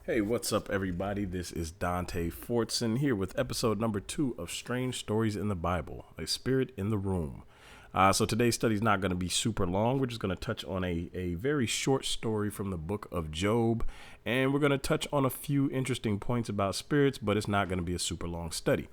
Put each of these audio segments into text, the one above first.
Hey, what's up, everybody? This is Dante Fortson here with episode number 2 of Strange Stories in the Bible, A Spirit in the Room. So today's study is not going to be super long. We're just going to touch on a very short story from the book of Job, and we're going to touch on a few interesting points about spirits, but it's not going to be a super long study.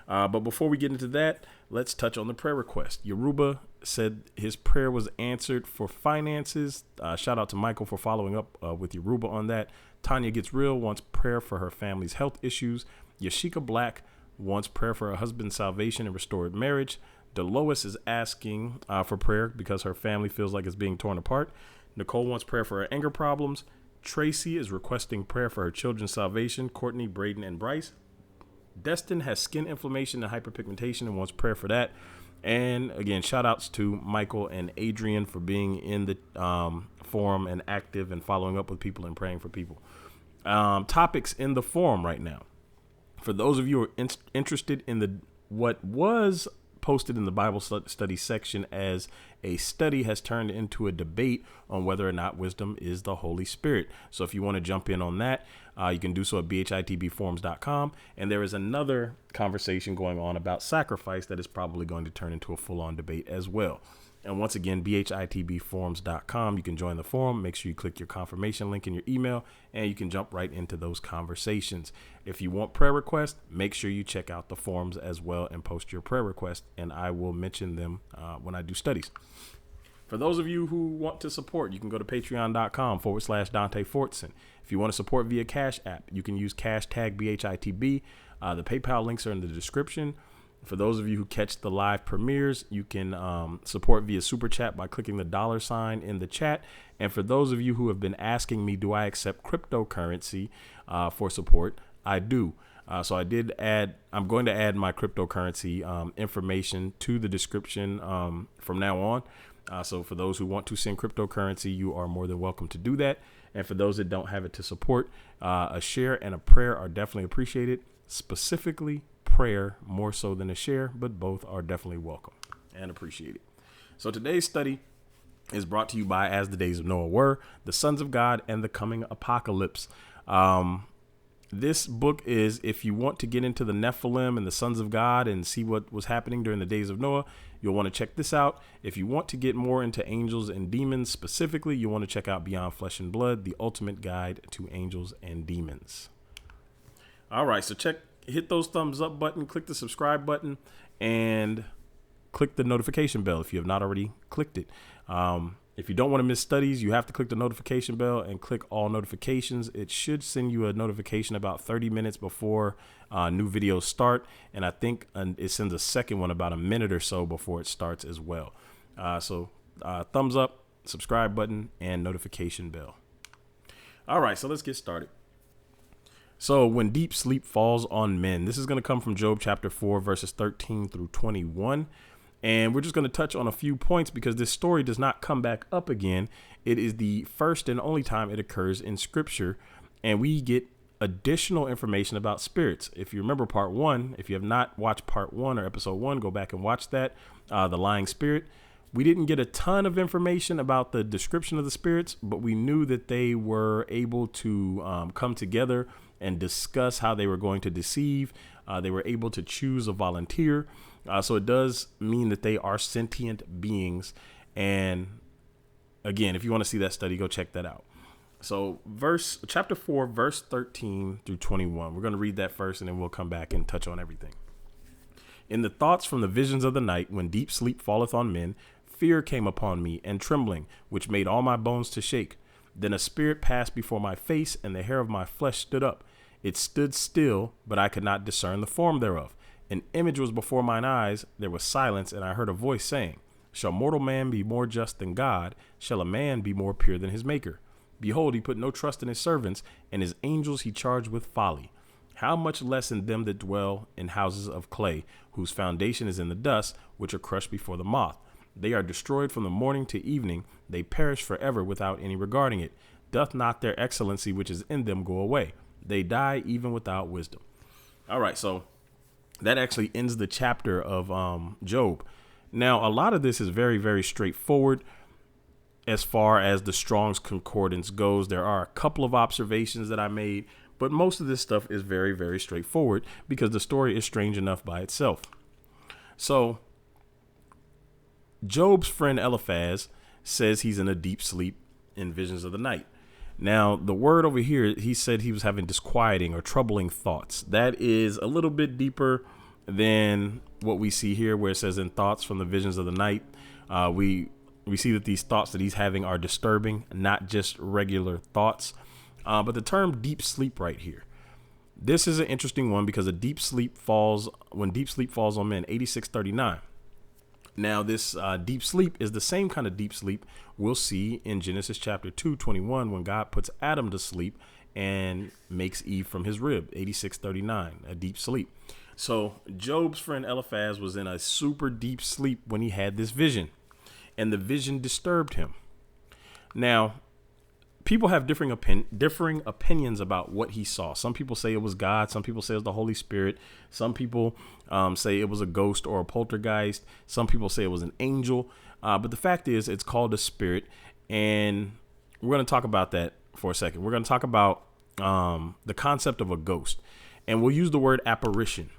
But before we get into that, let's touch on the prayer request. Yoruba said his prayer was answered for finances. Shout out to Michael for following up with Yoruba on that. Tanya Gets Real wants prayer for her family's health issues. Yashika Black wants prayer for her husband's salvation and restored marriage. Delois is asking for prayer because her family feels like it's being torn apart. Nicole wants prayer for her anger problems. Tracy is requesting prayer for her children's salvation. Courtney, Braden, and Bryce. Destin has skin inflammation and hyperpigmentation and wants prayer for that. And again, shout outs to Michael and Adrian for being in the forum and active and following up with people and praying for people. Topics in the forum right now. For those of you who are interested in what was posted in the Bible study section as a study has turned into a debate on whether or not wisdom is the Holy Spirit. So if you want to jump in on that, you can do so at BHITBforums.com. And there is another conversation going on about sacrifice that is probably going to turn into a full-on debate as well. And once again, BHITBforums.com. You can join the forum. Make sure you click your confirmation link in your email, and you can jump right into those conversations. If you want prayer requests, make sure you check out the forums as well and post your prayer requests, and I will mention them when I do studies. For those of you who want to support, you can go to patreon.com/Dante Fortson. If you want to support via Cash App, you can use hashtag BHITB. The PayPal links are in the description. For those of you who catch the live premieres, you can support via Super Chat by clicking the $ in the chat. And for those of you who have been asking me, do I accept cryptocurrency for support? I do. So I'm going to add my cryptocurrency information to the description from now on. So for those who want to send cryptocurrency, you are more than welcome to do that. And for those that don't have it to support, a share and a prayer are definitely appreciated. Specifically, prayer more so than a share, but both are definitely welcome and appreciated. So today's study is brought to you by As the Days of Noah Were, The Sons of God, and the Coming Apocalypse. This book is, if you want to get into the Nephilim and the Sons of God and see what was happening during the days of Noah, you'll want to check this out. If you want to get more into angels and demons specifically, you want to check out Beyond Flesh and Blood, the ultimate guide to angels and demons. All right, so hit those thumbs up button, click the subscribe button, and click the notification bell if you have not already clicked it. If you don't want to miss studies, you have to click the notification bell and click all notifications. It should send you a notification about 30 minutes before new videos start. And I think it sends a second one about a minute or so before it starts as well. So thumbs up, subscribe button, and notification bell. All right, so let's get started. So when deep sleep falls on men, this is going to come from Job chapter 4, verses 13 through 21. And we're just going to touch on a few points because this story does not come back up again. It is the first and only time it occurs in scripture. And we get additional information about spirits. If you remember part 1, if you have not watched part 1 or episode 1, go back and watch that. The lying spirit. We didn't get a ton of information about the description of the spirits, but we knew that they were able to come together and discuss how they were going to deceive. They were able to choose a volunteer. So it does mean that they are sentient beings. And again, if you want to see that study, go check that out. So chapter 4, verse 13 through 21. We're going to read that first, and then we'll come back and touch on everything. In the thoughts from the visions of the night, when deep sleep falleth on men, fear came upon me and trembling, which made all my bones to shake. Then a spirit passed before my face, and the hair of my flesh stood up. It stood still, but I could not discern the form thereof. An image was before mine eyes. There was silence, and I heard a voice saying, Shall mortal man be more just than God? Shall a man be more pure than his maker? Behold, he put no trust in his servants, and his angels he charged with folly. How much less in them that dwell in houses of clay, whose foundation is in the dust, which are crushed before the moth. They are destroyed from the morning to evening. They perish forever without any regarding it. Doth not their excellency which is in them go away? They die even without wisdom. All right, so that actually ends the chapter of Job. Now, a lot of this is very, very straightforward. as far as the Strong's Concordance goes. There are a couple of observations that I made, but most of this stuff is very, very straightforward because the story is strange enough by itself. So Job's friend Eliphaz says he's in a deep sleep in visions of the night. Now, the word over here, he said he was having disquieting or troubling thoughts. That is a little bit deeper than what we see here, where it says in thoughts from the visions of the night. We see that these thoughts that he's having are disturbing, not just regular thoughts. But the term deep sleep right here, this is an interesting one because when deep sleep falls on men, 86:39. Now, this deep sleep is the same kind of deep sleep we'll see in Genesis chapter 2:21 when God puts Adam to sleep and makes Eve from his rib, 86:39, a deep sleep. So Job's friend Eliphaz was in a super deep sleep when he had this vision, and the vision disturbed him. Now, people have differing opinions about what he saw. Some people say it was God. Some people say it was the Holy Spirit. Some people say it was a ghost or a poltergeist. Some people say it was an angel. But the fact is, it's called a spirit. And we're going to talk about that for a second. We're going to talk about the concept of a ghost. And we'll use the word apparition.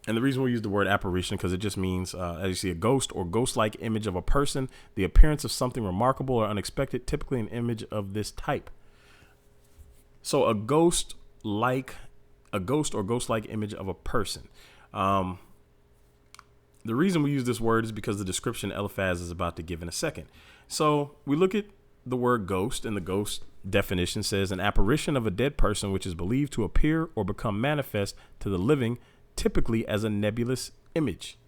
And the reason we use the word apparition, because it just means, as you see, a ghost or ghost-like image of a person, the appearance of something remarkable or unexpected, typically an image of this type. So a ghost or ghost-like image of a person. The reason we use this word is because the description Eliphaz is about to give in a second. So we look at the word ghost, and the ghost definition says an apparition of a dead person which is believed to appear or become manifest to the living, typically as a nebulous image.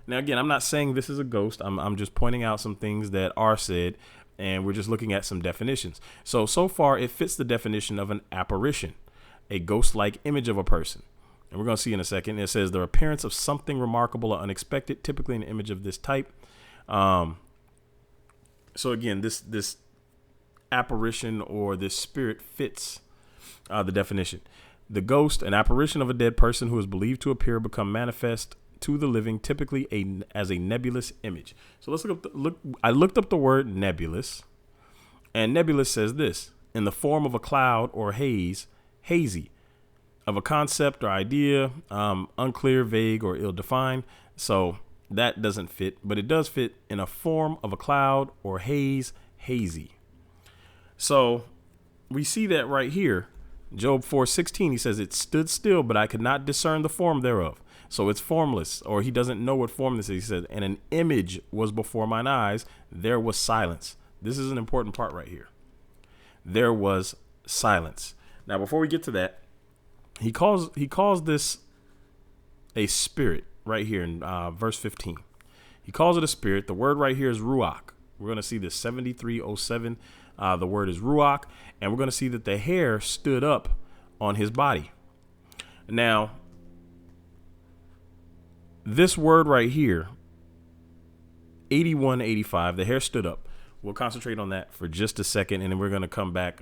Now, again, I'm not saying this is a ghost. I'm just pointing out some things that are said, and we're just looking at some definitions. So far, it fits the definition of an apparition, a ghost-like image of a person. And we're going to see in a second. It says the appearance of something remarkable or unexpected, typically an image of this type. So again, this apparition or this spirit fits the definition. The ghost, an apparition of a dead person who is believed to appear, become manifest to the living, typically as a nebulous image. So let's I looked up the word nebulous, and nebulous says this: in the form of a cloud or haze, hazy, of a concept or idea, unclear, vague, or ill-defined. So that doesn't fit, but it does fit in a form of a cloud or haze, hazy. So we see that right here. Job 4:16, he says, it stood still, but I could not discern the form thereof. So it's formless, or he doesn't know what form this is. He said, and an image was before mine eyes. There was silence. This is an important part right here. There was silence. Now, before we get to that, he calls this a spirit right here in verse 15. He calls it a spirit. The word right here is Ruach. We're going to see this 7307. The word is Ruach, and we're going to see that the hair stood up on his body. Now, this word right here, 8185, the hair stood up. We'll concentrate on that for just a second, and then we're going to come back.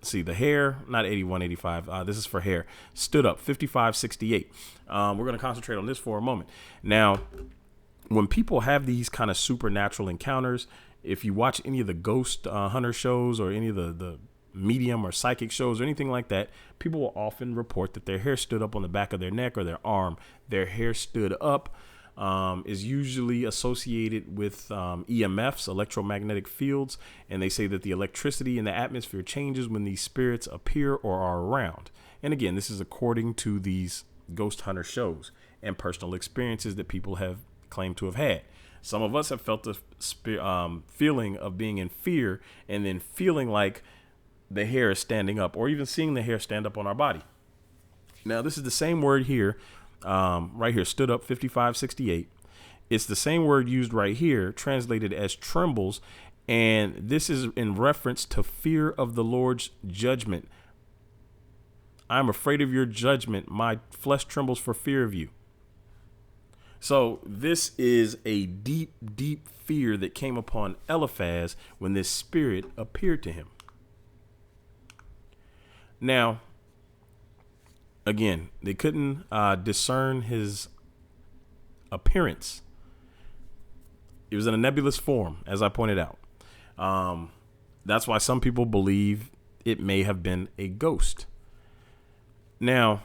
See, the hair, not 8185. This is for hair, stood up, 5568. We're going to concentrate on this for a moment. Now, when people have these kind of supernatural encounters, if you watch any of the ghost hunter shows or any of the medium or psychic shows or anything like that, people will often report that their hair stood up on the back of their neck or their arm. Their hair stood up is usually associated with EMFs, electromagnetic fields, and they say that the electricity in the atmosphere changes when these spirits appear or are around. And again, this is according to these ghost hunter shows and personal experiences that people have claimed to have had. Some of us have felt the feeling of being in fear and then feeling like the hair is standing up, or even seeing the hair stand up on our body. Now, this is the same word here, right here, stood up, 5568. It's the same word used right here, translated as trembles. And this is in reference to fear of the Lord's judgment. I'm afraid of your judgment. My flesh trembles for fear of you. So this is a deep, deep fear that came upon Eliphaz when this spirit appeared to him. Now, again, they couldn't discern his appearance. It was in a nebulous form, as I pointed out. That's why some people believe it may have been a ghost. Now,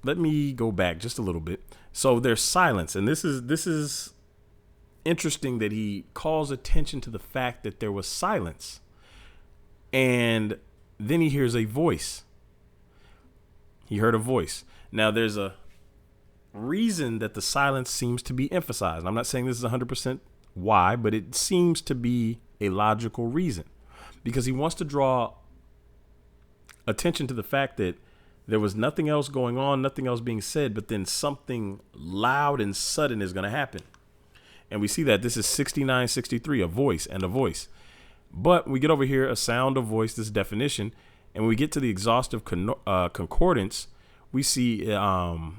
let me go back just a little bit. So there's silence, and this is interesting that he calls attention to the fact that there was silence. And then he hears a voice. He heard a voice. Now, there's a reason that the silence seems to be emphasized. I'm not saying this is 100% why, but it seems to be a logical reason, because he wants to draw attention to the fact that there was nothing else going on, nothing else being said, but then something loud and sudden is going to happen. And we see that this is 6963, a voice and a voice. But we get over here, a sound, a voice, this definition. And when we get to the exhaustive concordance, we see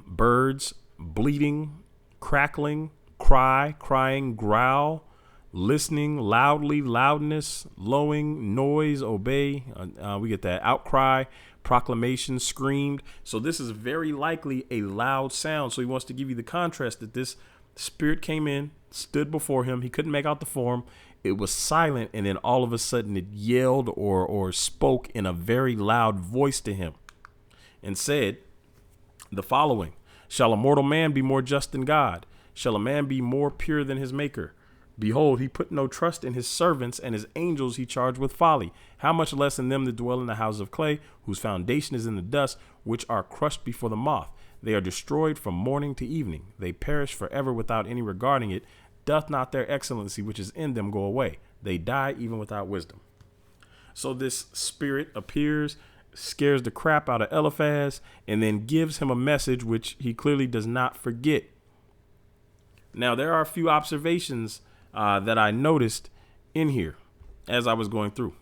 birds, bleating, crackling, cry, crying, growl, listening, loudly, loudness, lowing, noise, obey. We get that outcry, proclamation, screamed. So this is very likely a loud sound. So he wants to give you the contrast that this spirit came in, stood before him. He couldn't make out the form. It was silent. And then all of a sudden it yelled or spoke in a very loud voice to him and said the following: shall a mortal man be more just than God? Shall a man be more pure than his maker? Behold, he put no trust in his servants, and his angels he charged with folly. How much less in them that dwell in the house of clay, whose foundation is in the dust, which are crushed before the moth. They are destroyed from morning to evening. They perish forever without any regarding it. Doth not their excellency which is in them go away? They die even without wisdom. So this spirit appears, scares the crap out of Eliphaz, and then gives him a message which he clearly does not forget. Now, there are a few observations that I noticed in here as I was going through.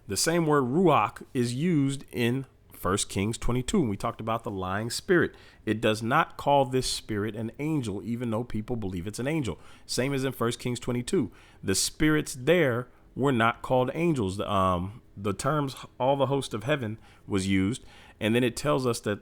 The same word Ruach is used in 1 Kings 22. And we talked about the lying spirit. It does not call this spirit an angel, even though people believe it's an angel. Same as in 1 Kings 22. The spirits there were not called angels. The terms all the host of heaven was used. And then it tells us that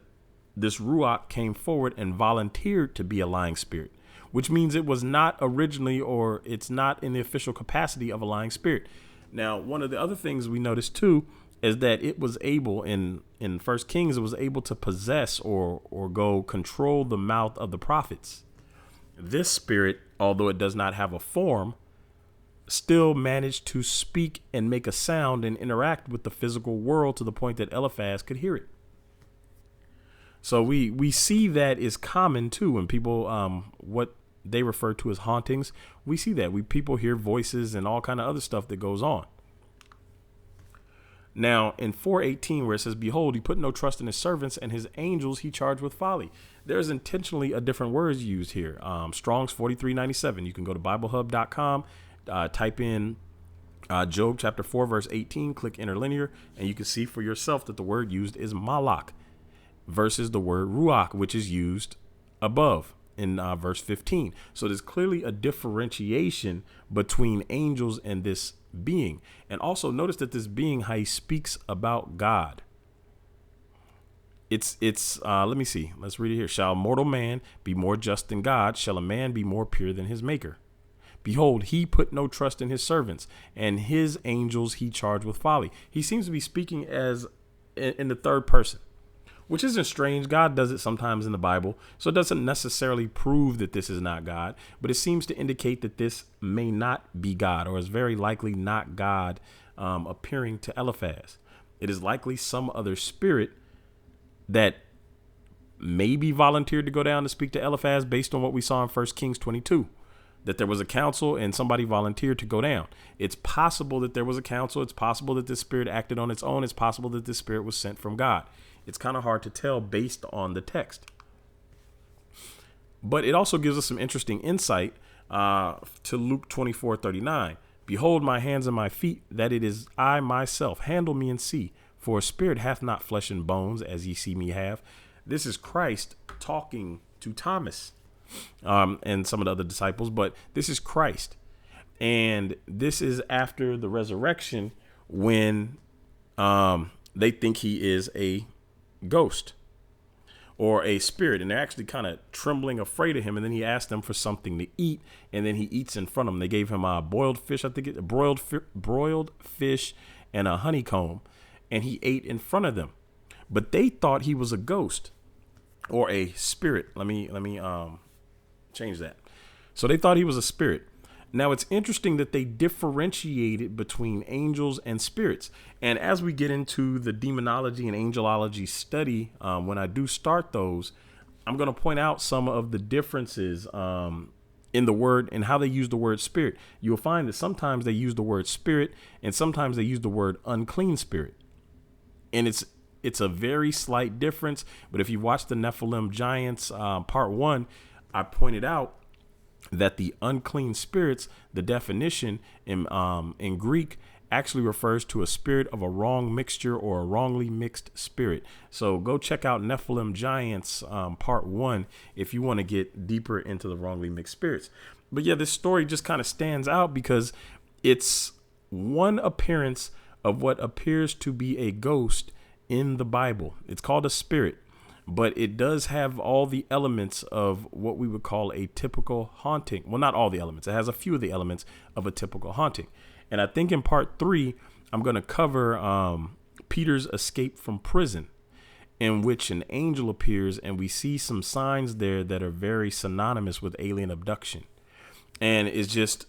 this Ruach came forward and volunteered to be a lying spirit, which means it was not originally, or it's not in the official capacity of a lying spirit. Now, one of the other things we noticed too is that it was able in 1 Kings, it was able to possess or go control the mouth of the prophets. This spirit, although it does not have a form, still managed to speak and make a sound and interact with the physical world to the point that Eliphaz could hear it. So we see that is common too when people what they refer to as hauntings. We see that people hear voices and all kind of other stuff that goes on. Now in 4:18, where it says, behold, he put no trust in his servants, and his angels he charged with folly. There's intentionally a different words used here. Strong's 4397. You can go to BibleHub.com, type in Job chapter 4 verse 18, click interlinear, and you can see for yourself that the word used is malach versus the word ruach, which is used above in verse 15. So there's clearly a differentiation between angels and this being. And also notice that this being, how he speaks about God. It's let me see. Let's read it here. Shall a mortal man be more just than God? Shall a man be more pure than his maker? Behold, he put no trust in his servants, and his angels he charged with folly. He seems to be speaking as in the third person, which isn't strange. God does it sometimes in the Bible. So it doesn't necessarily prove that this is not God, but it seems to indicate that this may not be God, or is very likely not God appearing to Eliphaz. It is likely some other spirit that maybe volunteered to go down to speak to Eliphaz based on what we saw in 1 Kings 22, that there was a council and somebody volunteered to go down. It's possible that there was a council. It's possible that this spirit acted on its own. It's possible that this spirit was sent from God. It's kind of hard to tell based on the text. But it also gives us some interesting insight to Luke 24:39. Behold my hands and my feet, that it is I myself. Handle me and see. For a spirit hath not flesh and bones, as ye see me have. This is Christ talking to Thomas and some of the other disciples, but this is Christ. And this is after the resurrection, when they think he is a ghost, or a spirit, and they're actually kind of trembling, afraid of him. And then he asked them for something to eat, and then he eats in front of them. They gave him a boiled fish, broiled fish and a honeycomb, and he ate in front of them. But they thought he was a ghost or a spirit. Let me change that. So they thought he was a spirit. Now, it's interesting that they differentiated between angels and spirits. And as we get into the demonology and angelology study, when I do start those, I'm going to point out some of the differences in the word and how they use the word spirit. You'll find that sometimes they use the word spirit and sometimes they use the word unclean spirit. And it's a very slight difference. But if you watch the Nephilim Giants part 1, I pointed out that the unclean spirits, the definition in Greek, actually refers to a spirit of a wrong mixture or a wrongly mixed spirit. So go check out Nephilim Giants part 1 if you want to get deeper into the wrongly mixed spirits. But yeah, this story just kind of stands out because it's one appearance of what appears to be a ghost in the Bible. It's called a spirit, but it does have all the elements of what we would call a typical haunting. Well, not all the elements. It has a few of the elements of a typical haunting. And I think in part 3, I'm going to cover Peter's escape from prison, in which an angel appears and we see some signs there that are very synonymous with alien abduction. And it's just,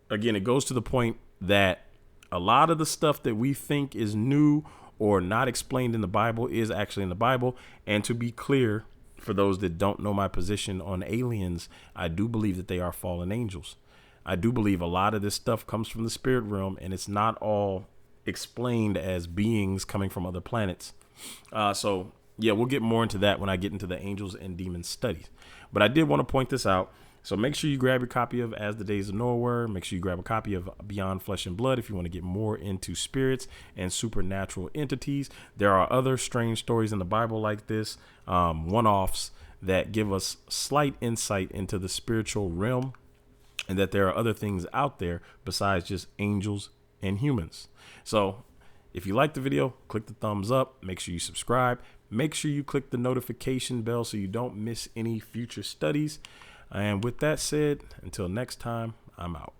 again, it goes to the point that a lot of the stuff that we think is new or not explained in the Bible is actually in the Bible. And to be clear, for those that don't know my position on aliens, I do believe that they are fallen angels. I do believe a lot of this stuff comes from the spirit realm, and it's not all explained as beings coming from other planets. So yeah, we'll get more into that when I get into the angels and demons studies. But I did want to point this out. So make sure you grab your copy of As the Days of Noah Were. Make sure you grab a copy of Beyond Flesh and Blood if you want to get more into spirits and supernatural entities. There are other strange stories in the Bible like this, one-offs that give us slight insight into the spiritual realm, and that there are other things out there besides just angels and humans. So if you like the video, click the thumbs up. Make sure you subscribe. Make sure you click the notification bell so you don't miss any future studies. And with that said, until next time, I'm out.